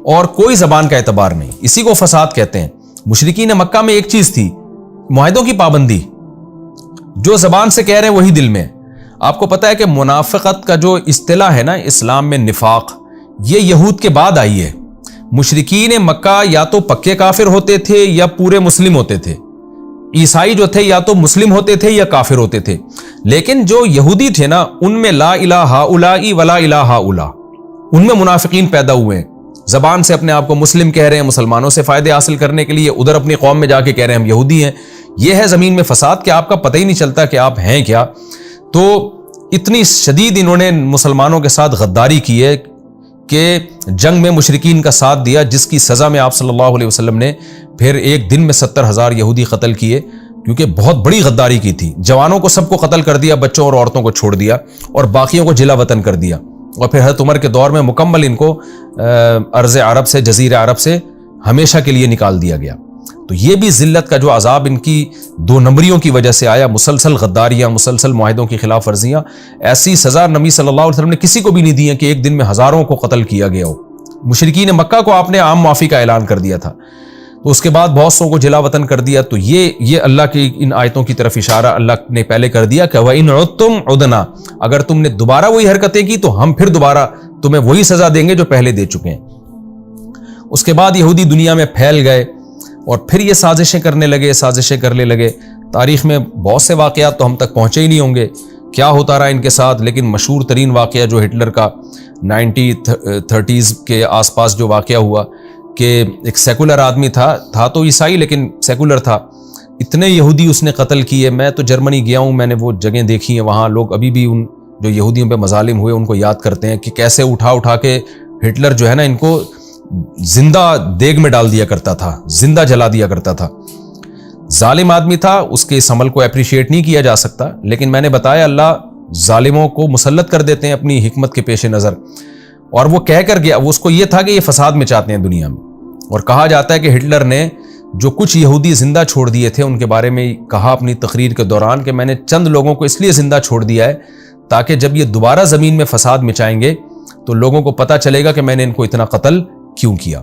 اور کوئی زبان کا اعتبار نہیں، اسی کو فساد کہتے ہیں۔ مشرکین مکہ میں ایک چیز تھی، معاہدوں کی پابندی، جو زبان سے کہہ رہے ہیں وہی دل میں۔ آپ کو پتا ہے کہ منافقت کا جو اصطلاح ہے نا اسلام میں، نفاق، یہ یہود کے بعد آئی ہے۔ مشرکین مکہ یا تو پکے کافر ہوتے تھے یا پورے مسلم ہوتے تھے، عیسائی جو تھے یا تو مسلم ہوتے تھے یا کافر ہوتے تھے، لیکن جو یہودی تھے نا ان میں لا الہ ہؤلاء ولا الہ ہؤلاء، ان میں منافقین پیدا ہوئے ہیں، زبان سے اپنے آپ کو مسلم کہہ رہے ہیں، مسلمانوں سے فائدے حاصل کرنے کے لیے ادھر اپنی قوم میں جا کے کہہ رہے ہیں ہم یہودی ہیں۔ یہ ہے زمین میں فساد کہ آپ کا پتہ ہی نہیں چلتا کہ آپ ہیں کیا۔ تو اتنی شدید انہوں نے مسلمانوں کے ساتھ غداری کی ہے کہ جنگ میں مشرکین کا ساتھ دیا، جس کی سزا میں آپ صلی اللہ علیہ وسلم نے پھر ایک دن میں 70,000 یہودی قتل کیے، کیونکہ بہت بڑی غداری کی تھی۔ جوانوں کو سب کو قتل کر دیا، بچوں اور عورتوں کو چھوڑ دیا اور باقیوں کو جلا وطن کر دیا، اور پھر حضرت عمر کے دور میں مکمل ان کو ارض عرب سے، جزیرہ عرب سے ہمیشہ کے لیے نکال دیا گیا۔ تو یہ بھی ذلت کا جو عذاب ان کی دو نمبریوں کی وجہ سے آیا، مسلسل غداریاں، مسلسل معاہدوں کی خلاف ورزیاں، ایسی سزا نبی صلی اللہ علیہ وسلم نے کسی کو بھی نہیں دی ہے کہ ایک دن میں ہزاروں کو قتل کیا گیا ہو۔ مشرکین مکہ کو آپ نے عام معافی کا اعلان کر دیا تھا، تو اس کے بعد بہت سو کو جلا وطن کر دیا۔ تو یہ اللہ کی ان آیتوں کی طرف اشارہ اللہ نے پہلے کر دیا کہ وَإِنْ عُدْتُمْ عُدْنَا، اگر تم نے دوبارہ وہی حرکتیں کی تو ہم پھر دوبارہ تمہیں وہی سزا دیں گے جو پہلے دے چکے ہیں۔ اس کے بعد یہودی دنیا میں پھیل گئے اور پھر یہ سازشیں کرنے لگے۔ تاریخ میں بہت سے واقعات تو ہم تک پہنچے ہی نہیں ہوں گے کیا ہوتا رہا ان کے ساتھ، لیکن مشہور ترین واقعہ جو ہٹلر کا 1930s کے آس پاس جو واقعہ ہوا کہ ایک سیکولر آدمی تھا تو عیسائی لیکن سیکولر تھا، اتنے یہودی اس نے قتل کیے۔ میں تو جرمنی گیا ہوں، میں نے وہ جگہیں دیکھی ہیں، وہاں لوگ ابھی بھی ان جو یہودیوں پہ مظالم ہوئے ان کو یاد کرتے ہیں کہ کیسے اٹھا کے ہٹلر جو ہے نا ان کو زندہ دیگ میں ڈال دیا کرتا تھا، زندہ جلا دیا کرتا تھا۔ ظالم آدمی تھا، اس کے اس عمل کو اپریشیٹ نہیں کیا جا سکتا، لیکن میں نے بتایا اللہ ظالموں کو مسلط کر دیتے ہیں اپنی حکمت کے پیش نظر۔ اور وہ کہہ کر گیا، وہ اس کو یہ تھا کہ یہ فساد مچاتے ہیں دنیا میں، اور کہا جاتا ہے کہ ہٹلر نے جو کچھ یہودی زندہ چھوڑ دیے تھے ان کے بارے میں کہا اپنی تقریر کے دوران کہ میں نے چند لوگوں کو اس لیے زندہ چھوڑ دیا ہے تاکہ جب یہ دوبارہ زمین میں فساد مچائیں گے تو لوگوں کو پتہ چلے گا کہ میں نے ان کو اتنا قتل کیوں کیا.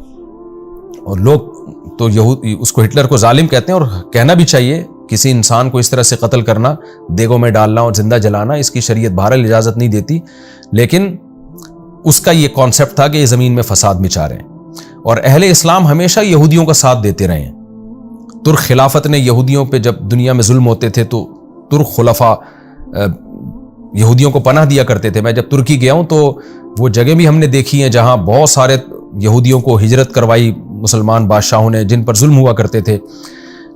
اور لوگ تو اس کو ہٹلر کو ظالم کہتے ہیں، اور کہنا بھی چاہیے. کسی انسان کو اس طرح سے قتل کرنا، دیگوں میں ڈالنا اور زندہ جلانا، اس کی شریعت بہرحال اجازت نہیں دیتی، لیکن اس کا یہ کانسیپٹ تھا کہ یہ زمین میں فساد مچا رہے ہیں. اور اہل اسلام ہمیشہ یہودیوں کا ساتھ دیتے رہے ہیں. ترک خلافت نے یہودیوں پہ جب دنیا میں ظلم ہوتے تھے تو ترک خلفاء یہودیوں کو پناہ دیا کرتے تھے. میں جب ترکی گیا ہوں تو وہ جگہ بھی ہم نے دیکھی ہیں جہاں بہت سارے یہودیوں کو ہجرت کروائی مسلمان بادشاہوں نے جن پر ظلم ہوا کرتے تھے.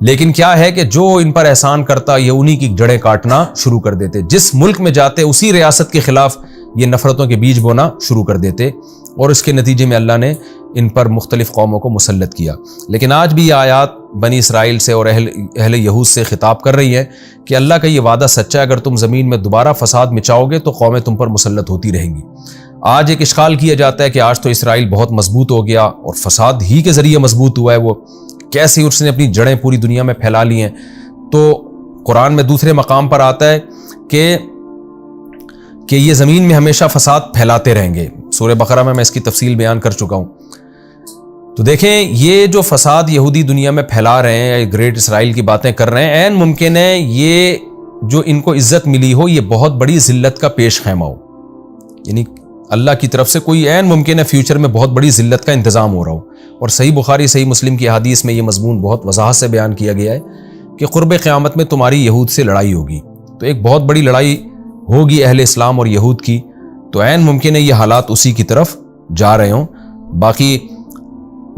لیکن کیا ہے کہ جو ان پر احسان کرتا یہ انہی کی جڑیں کاٹنا شروع کر دیتے. جس ملک میں جاتے اسی ریاست کے خلاف یہ نفرتوں کے بیج بونا شروع کر دیتے، اور اس کے نتیجے میں اللہ نے ان پر مختلف قوموں کو مسلط کیا. لیکن آج بھی یہ آیات بنی اسرائیل سے اور اہل یہود سے خطاب کر رہی ہیں کہ اللہ کا یہ وعدہ سچا ہے، اگر تم زمین میں دوبارہ فساد مچاؤ گے تو قومیں تم پر مسلط ہوتی رہیں گی. آج ایک اشکال کیا جاتا ہے کہ آج تو اسرائیل بہت مضبوط ہو گیا اور فساد ہی کے ذریعے مضبوط ہوا ہے، وہ کیسے اس نے اپنی جڑیں پوری دنیا میں پھیلا لی ہیں. تو قرآن میں دوسرے مقام پر آتا ہے کہ یہ زمین میں ہمیشہ فساد پھیلاتے رہیں گے. سورہ بقرہ میں اس کی تفصیل بیان کر چکا ہوں. تو دیکھیں یہ جو فساد یہودی دنیا میں پھیلا رہے ہیں، گریٹ اسرائیل کی باتیں کر رہے ہیں، عین ممکن ہے یہ جو ان کو عزت ملی ہو یہ بہت بڑی ذلت کا پیش خیمہ ہو. یعنی اللہ کی طرف سے کوئی عین ممکن ہے فیوچر میں بہت بڑی ذلت کا انتظام ہو رہا ہو. اور صحیح بخاری صحیح مسلم کی حدیث میں یہ مضمون بہت وضاحت سے بیان کیا گیا ہے کہ قرب قیامت میں تمہاری یہود سے لڑائی ہوگی. تو ایک بہت بڑی لڑائی ہوگی اہل اسلام اور یہود کی. تو عین ممکن ہے یہ حالات اسی کی طرف جا رہے ہوں. باقی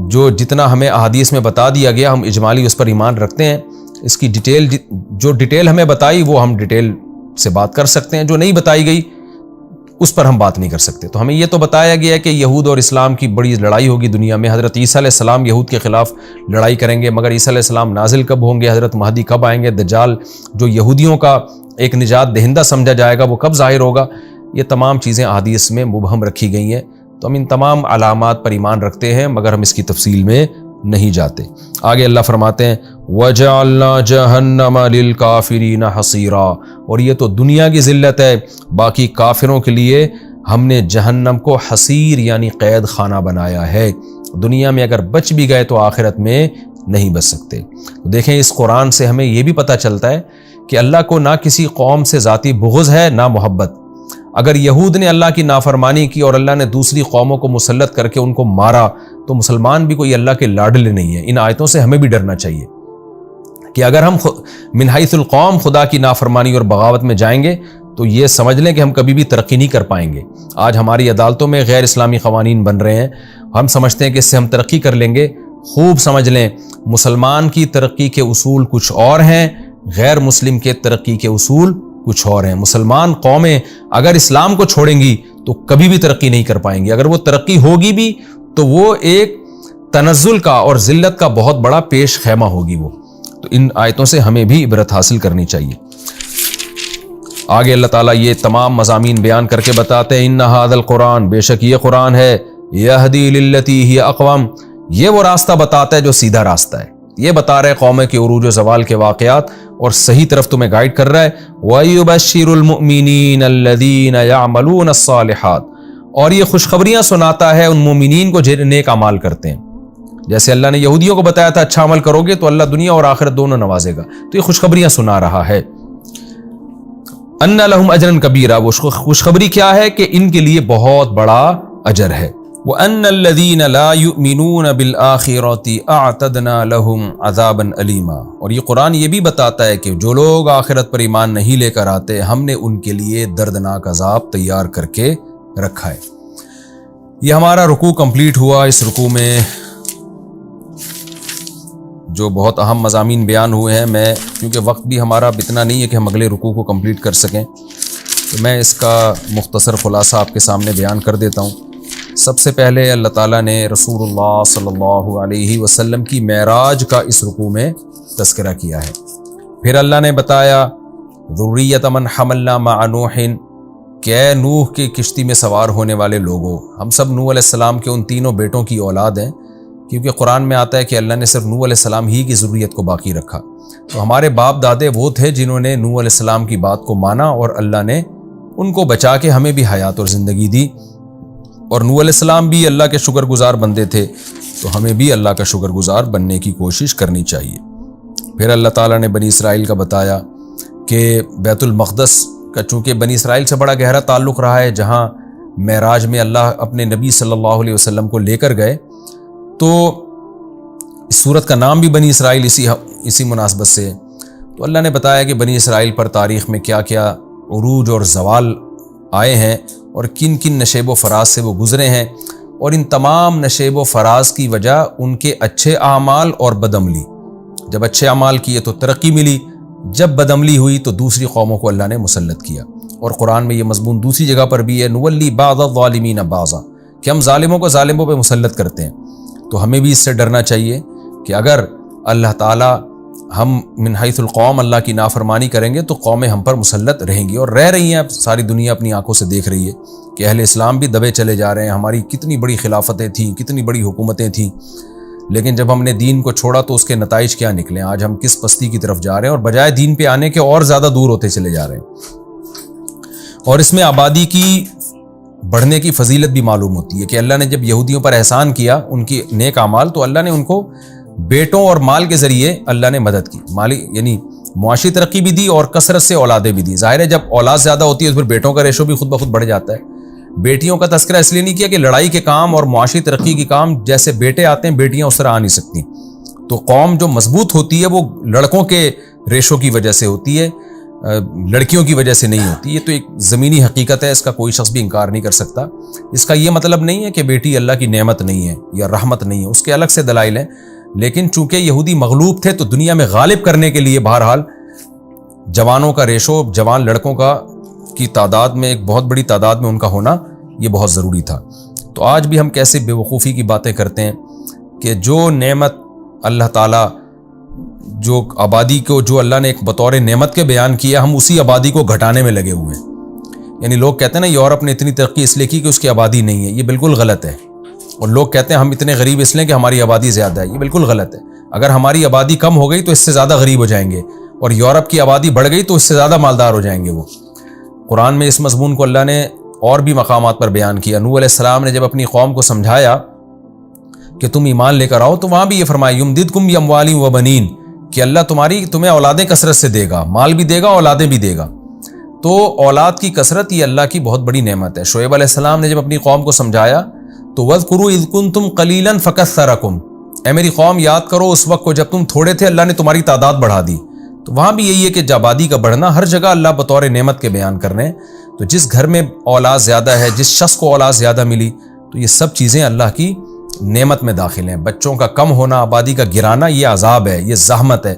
جو جتنا ہمیں احادیث میں بتا دیا گیا ہم اجمالی اس پر ایمان رکھتے ہیں. اس کی ڈیٹیل ہمیں بتائی وہ ہم ڈیٹیل سے بات کر سکتے ہیں، جو نہیں بتائی گئی اس پر ہم بات نہیں کر سکتے. تو ہمیں یہ تو بتایا گیا ہے کہ یہود اور اسلام کی بڑی لڑائی ہوگی دنیا میں. حضرت عیسیٰ علیہ السلام یہود کے خلاف لڑائی کریں گے، مگر عیسیٰ علیہ السلام نازل کب ہوں گے، حضرت مہدی کب آئیں گے، دجال جو یہودیوں کا ایک نجات دہندہ سمجھا جائے گا وہ کب ظاہر ہوگا، یہ تمام چیزیں احادیث میں مبہم رکھی گئی ہیں. تو ہم ان تمام علامات پر ایمان رکھتے ہیں مگر ہم اس کی تفصیل میں نہیں جاتے. آگے اللہ فرماتے ہیں وَجَعَلْنَا جَهَنَّمَ لِلْكَافِرِينَ حَصِيرًا، اور یہ تو دنیا کی ذلت ہے. باقی کافروں کے لیے ہم نے جہنم کو حصیر یعنی قید خانہ بنایا ہے. دنیا میں اگر بچ بھی گئے تو آخرت میں نہیں بچ سکتے. دیکھیں اس قرآن سے ہمیں یہ بھی پتہ چلتا ہے کہ اللہ کو نہ کسی قوم سے ذاتی بغض ہے نہ محبت. اگر یہود نے اللہ کی نافرمانی کی اور اللہ نے دوسری قوموں کو مسلط کر کے ان کو مارا تو مسلمان بھی کوئی اللہ کے لاڈلے نہیں ہیں. ان آیتوں سے ہمیں بھی ڈرنا چاہیے کہ اگر ہم من حیث القوم خدا کی نافرمانی اور بغاوت میں جائیں گے تو یہ سمجھ لیں کہ ہم کبھی بھی ترقی نہیں کر پائیں گے. آج ہماری عدالتوں میں غیر اسلامی قوانین بن رہے ہیں، ہم سمجھتے ہیں کہ اس سے ہم ترقی کر لیں گے. خوب سمجھ لیں مسلمان کی ترقی کے اصول کچھ اور ہیں، غیر مسلم کے ترقی کے اصول کچھ اور ہیں. مسلمان قومیں اگر اسلام کو چھوڑیں گی تو کبھی بھی ترقی نہیں کر پائیں گی. اگر وہ ترقی ہوگی بھی تو وہ ایک تنزل کا اور ذلت کا بہت بڑا پیش خیمہ ہوگی وہ. تو ان آیتوں سے ہمیں بھی عبرت حاصل کرنی چاہیے. آگے اللہ تعالیٰ یہ تمام مضامین بیان کر کے بتاتے ہیں ان ھذا القرآن، بے شک یہ قرآن ہے، یہدی للتی ہی اقوم، یہ وہ راستہ بتاتا ہے جو سیدھا راستہ ہے. یہ بتا رہے قوم کے عروج و زوال کے واقعات اور صحیح طرف تمہیں گائیڈ کر رہا ہے. وَيُبَشِّرُ الْمُؤْمِنِينَ الَّذِينَ يَعْمَلُونَ الصَّالِحَاتِ، اور یہ خوشخبریاں سناتا ہے ان مومنین کو جو نیک اعمال کرتے ہیں. جیسے اللہ نے یہودیوں کو بتایا تھا اچھا عمل کرو گے تو اللہ دنیا اور آخرت دونوں نوازے گا، تو یہ خوشخبریاں سنا رہا ہے. ان لہم اجرا کبیرا، وہ خوشخبری کیا ہے کہ ان کے لیے بہت بڑا اجر ہے. وان الذین لا یؤمنون بالآخرۃ اعتدنا لہم عذابا الیما، اور یہ قرآن یہ بھی بتاتا ہے کہ جو لوگ آخرت پر ایمان نہیں لے کر آتے ہم نے ان کے لیے دردناک عذاب تیار کر کے رکھا ہے. یہ ہمارا رکوع کمپلیٹ ہوا. اس رکوع میں جو بہت اہم مضامین بیان ہوئے ہیں، میں کیونکہ وقت بھی ہمارا اتنا نہیں ہے کہ ہم اگلے رکوع کو کمپلیٹ کر سکیں تو میں اس کا مختصر خلاصہ آپ کے سامنے بیان کر دیتا ہوں. سب سے پہلے اللہ تعالیٰ نے رسول اللہ صلی اللہ علیہ وسلم کی معراج کا اس رکوع میں تذکرہ کیا ہے. پھر اللہ نے بتایا ذریۃ من حملنا مع نوح، کہ نوح کی کشتی میں سوار ہونے والے لوگوں، ہم سب نوح علیہ السلام کے ان تینوں بیٹوں کی اولاد ہیں کیونکہ قرآن میں آتا ہے کہ اللہ نے صرف نوح علیہ السلام ہی کی ذریت کو باقی رکھا. تو ہمارے باپ دادے وہ تھے جنہوں نے نوح علیہ السلام کی بات کو مانا اور اللہ نے ان کو بچا کے ہمیں بھی حیات اور زندگی دی. اور نوح علیہ السلام بھی اللہ کے شکر گزار بندے تھے، تو ہمیں بھی اللہ کا شکر گزار بننے کی کوشش کرنی چاہیے. پھر اللہ تعالیٰ نے بنی اسرائیل کا بتایا کہ بیت المقدس کا چونکہ بنی اسرائیل سے بڑا گہرا تعلق رہا ہے، جہاں معراج میں اللہ اپنے نبی صلی اللہ علیہ وسلم کو لے کر گئے، تو اس صورت کا نام بھی بنی اسرائیل اسی مناسبت سے. تو اللہ نے بتایا کہ بنی اسرائیل پر تاریخ میں کیا کیا عروج اور زوال آئے ہیں اور کن کن نشیب و فراز سے وہ گزرے ہیں، اور ان تمام نشیب و فراز کی وجہ ان کے اچھے اعمال اور بدعملی. جب اچھے اعمال کیے تو ترقی ملی، جب بدعملی ہوئی تو دوسری قوموں کو اللہ نے مسلط کیا. اور قرآن میں یہ مضمون دوسری جگہ پر بھی ہے، نولی بعض الظالمین بعضا، کہ ہم ظالموں کو ظالموں پہ مسلط کرتے ہیں. تو ہمیں بھی اس سے ڈرنا چاہیے کہ اگر اللہ تعالیٰ ہم من حیث القوم اللہ کی نافرمانی کریں گے تو قومیں ہم پر مسلط رہیں گی، اور رہ رہی ہیں. اب ساری دنیا اپنی آنکھوں سے دیکھ رہی ہے کہ اہل اسلام بھی دبے چلے جا رہے ہیں. ہماری کتنی بڑی خلافتیں تھیں، کتنی بڑی حکومتیں تھیں، لیکن جب ہم نے دین کو چھوڑا تو اس کے نتائج کیا نکلے. آج ہم کس پستی کی طرف جا رہے ہیں، اور بجائے دین پہ آنے کے اور زیادہ دور ہوتے چلے جا رہے ہیں. اور اس میں آبادی کی بڑھنے کی فضیلت بھی معلوم ہوتی ہے کہ اللہ نے جب یہودیوں پر احسان کیا ان کی نیک اعمال، تو اللہ نے ان کو بیٹوں اور مال کے ذریعے اللہ نے مدد کی. مالی یعنی معاشی ترقی بھی دی اور کثرت سے اولادیں بھی دی. ظاہر ہے جب اولاد زیادہ ہوتی ہے تو پھر بیٹوں کا ریشو بھی خود بخود بڑھ جاتا ہے. بیٹیوں کا تذکرہ اس لیے نہیں کیا کہ لڑائی کے کام اور معاشی ترقی کے کام جیسے بیٹے آتے ہیں بیٹیاں اس طرح آ نہیں سکتی. تو قوم جو مضبوط ہوتی ہے وہ لڑکوں کے ریشو کی وجہ سے ہوتی ہے، لڑکیوں کی وجہ سے نہیں ہوتی. یہ تو ایک زمینی حقیقت ہے، اس کا کوئی شخص بھی انکار نہیں کر سکتا. اس کا یہ مطلب نہیں ہے کہ بیٹی اللہ کی نعمت نہیں ہے یا رحمت نہیں ہے، اس کے الگ سے دلائل ہیں. لیکن چونکہ یہودی مغلوب تھے تو دنیا میں غالب کرنے کے لیے بہرحال جوانوں کا ریشو، جوان لڑکوں کی تعداد میں ایک بہت بڑی تعداد میں ان کا ہونا یہ بہت ضروری تھا. تو آج بھی ہم کیسے بے وقوفی کی باتیں کرتے ہیں کہ جو نعمت اللہ تعالیٰ، جو آبادی کو جو اللہ نے ایک بطور نعمت کے بیان کیا، ہم اسی آبادی کو گھٹانے میں لگے ہوئے ہیں. یعنی لوگ کہتے ہیں نا یورپ نے اتنی ترقی اس لیے کی کہ اس کی آبادی نہیں ہے، یہ بالکل غلط ہے. اور لوگ کہتے ہیں ہم اتنے غریب اس لیے کہ ہماری آبادی زیادہ ہے، یہ بالکل غلط ہے. اگر ہماری آبادی کم ہو گئی تو اس سے زیادہ غریب ہو جائیں گے، اور یورپ کی آبادی بڑھ گئی تو اس سے زیادہ مالدار ہو جائیں گے وہ. قرآن میں اس مضمون کو اللہ نے اور بھی مقامات پر بیان کیا. نوح علیہ السلام نے جب اپنی قوم کو سمجھایا کہ تم ایمان لے کر آؤ تو وہاں بھی یہ فرمایا یمددکم باموال وبنین، کہ اللہ تمہیں اولادیں کثرت سے دے گا، مال بھی دے گا، اولادیں بھی دے گا. تو اولاد کی کثرت یہ اللہ کی بہت بڑی نعمت ہے. شعیب علیہ السلام نے جب اپنی قوم کو سمجھایا تو وَاذْكُرُوا إِذْ كُنْتُمْ قَلِيلًا فَكَثَّرَكُمْ، اے میری قوم یاد کرو اس وقت کو جب تم تھوڑے تھے اللہ نے تمہاری تعداد بڑھا دی. تو وہاں بھی یہی ہے کہ آبادی کا بڑھنا ہر جگہ اللہ بطور نعمت کے بیان کر رہے ہیں. تو جس گھر میں اولاد زیادہ ہے، جس شخص کو اولاد زیادہ ملی، تو یہ سب چیزیں اللہ کی نعمت میں داخل ہیں. بچوں کا کم ہونا، آبادی کا گرانا، یہ عذاب ہے، یہ زحمت ہے.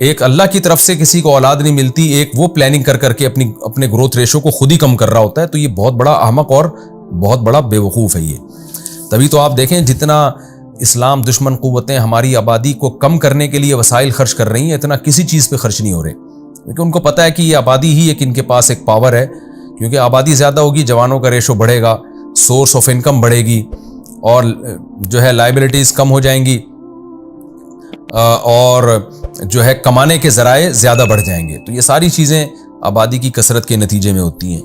ایک اللہ کی طرف سے کسی کو اولاد نہیں ملتی، ایک وہ پلاننگ کر کے اپنے گروتھ ریشو کو خود ہی کم کر رہا ہوتا ہے. تو یہ بہت بڑا احمق اور بہت بڑا بے وقوف ہے یہ. تبھی تو آپ دیکھیں جتنا اسلام دشمن قوتیں ہماری آبادی کو کم کرنے کے لیے وسائل خرچ کر رہی ہیں، اتنا کسی چیز پہ خرچ نہیں ہو رہے، کیونکہ ان کو پتہ ہے کہ یہ آبادی ہی ایک ان کے پاس ایک پاور ہے. کیونکہ آبادی زیادہ ہوگی، جوانوں کا ریشو بڑھے گا، سورس آف انکم بڑھے گی، اور جو ہے لائبلٹیز کم ہو جائیں گی، اور جو ہے کمانے کے ذرائع زیادہ بڑھ جائیں گے. تو یہ ساری چیزیں آبادی کی کثرت کے نتیجے میں ہوتی ہیں.